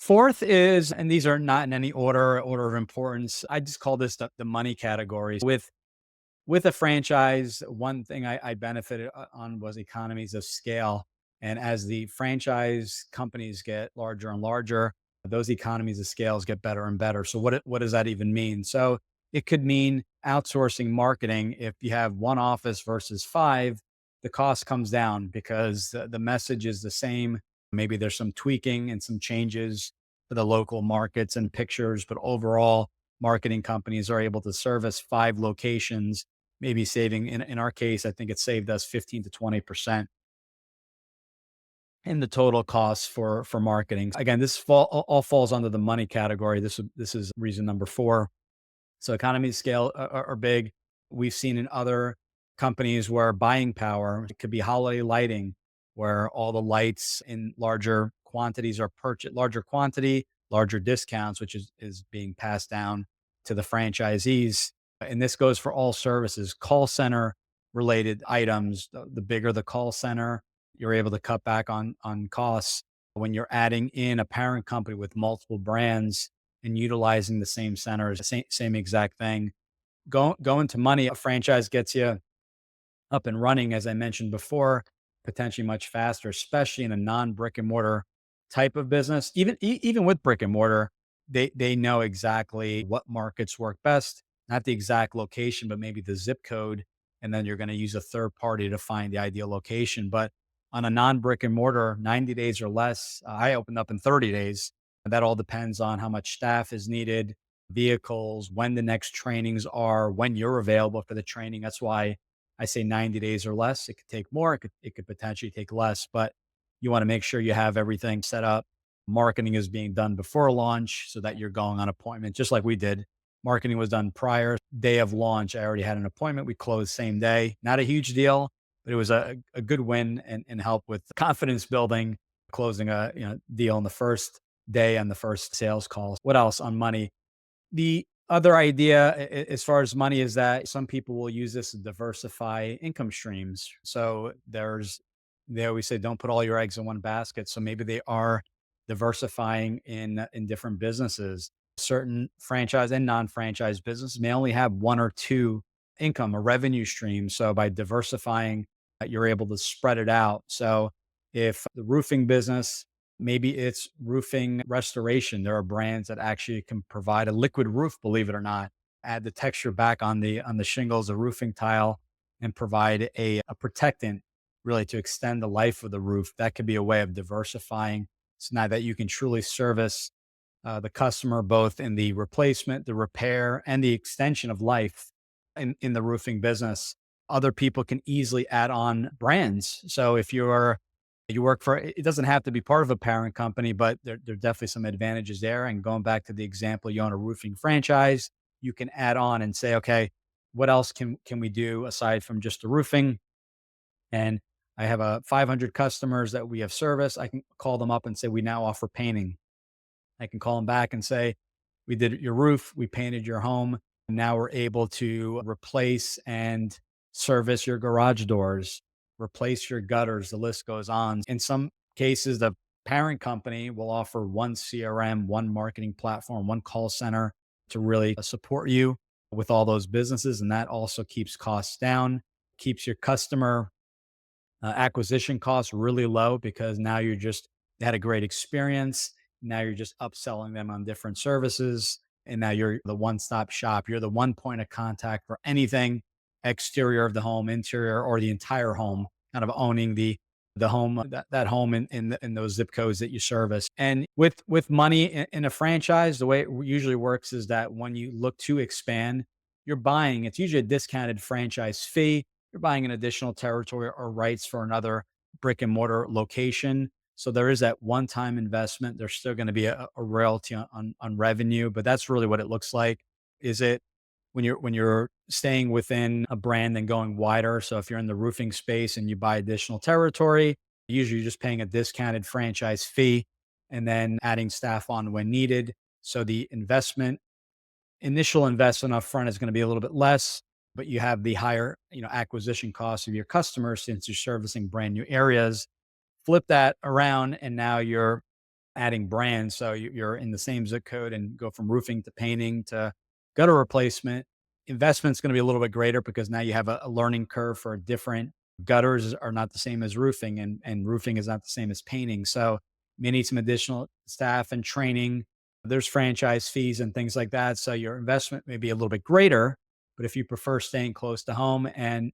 Fourth is, and these are not in any order of importance. I just call this the money categories. With a franchise, one thing I benefited on was economies of scale. And as the franchise companies get larger and larger, those economies of scales get better and better. So what does that even mean? So it could mean outsourcing marketing. If you have one office versus five, the cost comes down because the message is the same. Maybe there's some tweaking and some changes to the local markets and pictures, but overall, marketing companies are able to service five locations, maybe saving in our case, I think it saved us 15 to 20% in the total costs for marketing. Again, all falls under the money category. This is reason number four. So economies of scale are big. We've seen in other companies where buying power, it could be holiday lighting, where all the lights in larger quantities are purchased, larger quantity, larger discounts, which is being passed down to the franchisees. And this goes for all services, call center related items. The bigger the call center, you're able to cut back on costs. When you're adding in a parent company with multiple brands and utilizing the same centers, same exact thing. Going to money, a franchise gets you up and running, as I mentioned before, potentially much faster, especially in a non brick and mortar type of business. Even with brick and mortar, they know exactly what markets work best, not the exact location, but maybe the zip code. And then you're going to use a third party to find the ideal location. But on a non brick and mortar, 90 days or less, I opened up in 30 days. And that all depends on how much staff is needed, vehicles, when the next trainings are, when you're available for the training. That's why I say 90 days or less. It could take more, it could potentially take less, but you want to make sure you have everything set up. Marketing is being done before launch so that you're going on appointment, just like we did. Marketing was done prior. Day of launch, I already had an appointment. We closed same day. Not a huge deal, but it was a good win and help with confidence building, closing a deal on the first day on the first sales call. What else on money? The other idea as far as money is that some people will use this to diversify income streams. So they always say, don't put all your eggs in one basket. So maybe they are diversifying in different businesses. Certain franchise and non-franchise businesses may only have one or two income or revenue streams. So by diversifying, you're able to spread it out. So if the roofing business, maybe it's roofing restoration. There are brands that actually can provide a liquid roof, believe it or not, add the texture back on the shingles, the roofing tile, and provide a protectant really to extend the life of the roof. That could be a way of diversifying. So now that you can truly service the customer both in the replacement, the repair, and the extension of life in the roofing business. Other people can easily add on brands. So if you work for, it doesn't have to be part of a parent company, but there are definitely some advantages there. And going back to the example, you own a roofing franchise, you can add on and say, okay, what else can we do aside from just the roofing? And I have 500 customers that we have service. I can call them up and say, we now offer painting. I can call them back and say, we did your roof, we painted your home. Now we're able to replace and service your garage doors, replace your gutters. The list goes on. In some cases, the parent company will offer one CRM, one marketing platform, one call center to really support you with all those businesses. And that also keeps costs down, keeps your customer acquisition costs really low because now they had a great experience. Now you're just upselling them on different services. And now you're the one stop shop. You're the one point of contact for anything exterior of the home, interior, or the entire home, kind of owning the home, that home in those zip codes that you service. And with money in a franchise, the way it usually works is that when you look to expand, it's usually a discounted franchise fee. You're buying an additional territory or rights for another brick and mortar location. So there is that one-time investment. There's still going to be a royalty on revenue, but that's really what it looks like. Is it when you're staying within a brand and going wider? So if you're in the roofing space and you buy additional territory, usually you're just paying a discounted franchise fee and then adding staff on when needed. So the initial investment up front is going to be a little bit less, but you have the higher, acquisition costs of your customers since you're servicing brand new areas. Flip that around, and now you're adding brands. So you're in the same zip code and go from roofing to painting to gutter replacement. Investment's going to be a little bit greater because now you have a learning curve for different gutters are not the same as roofing, and roofing is not the same as painting. So you need some additional staff and training. There's franchise fees and things like that. So your investment may be a little bit greater, but if you prefer staying close to home and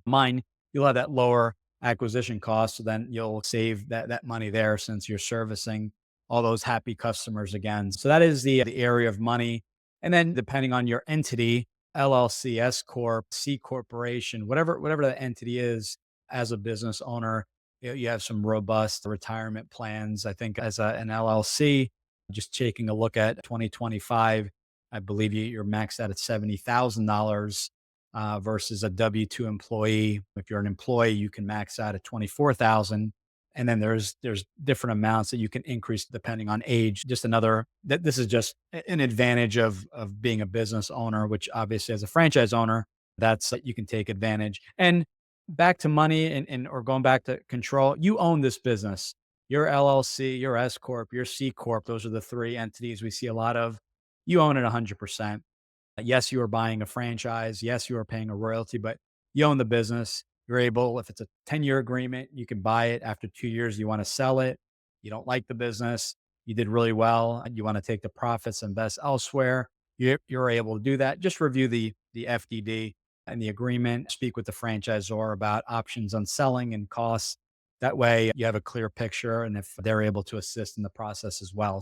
mine, you'll have that lower acquisition cost. So then you'll save that money there since you're servicing all those happy customers again. So that is the area of money. And then depending on your entity, LLC, S corp, C corporation, whatever the entity is, as a business owner, you have some robust retirement plans. I think as an LLC, just taking a look at 2025, I believe you're maxed out at $70,000 versus a W-2 employee. If you're an employee, you can max out at 24,000. And then there's different amounts that you can increase depending on age. Just another that this is just an advantage of being a business owner, which obviously as a franchise owner, that's you can take advantage. And back to money and or going back to control, you own this business. Your LLC, your S corp, your C corp, those are the three entities we see a lot of. You own it 100%. Yes, you are buying a franchise. Yes, you are paying a royalty, but you own the business. You're able, if it's a 10-year agreement, you can buy it. After 2 years, you want to sell it. You don't like the business. You did really well. And you want to take the profits, invest elsewhere. You're able to do that. Just review the FDD and the agreement. Speak with the franchisor about options on selling and costs. That way, you have a clear picture, and if they're able to assist in the process as well.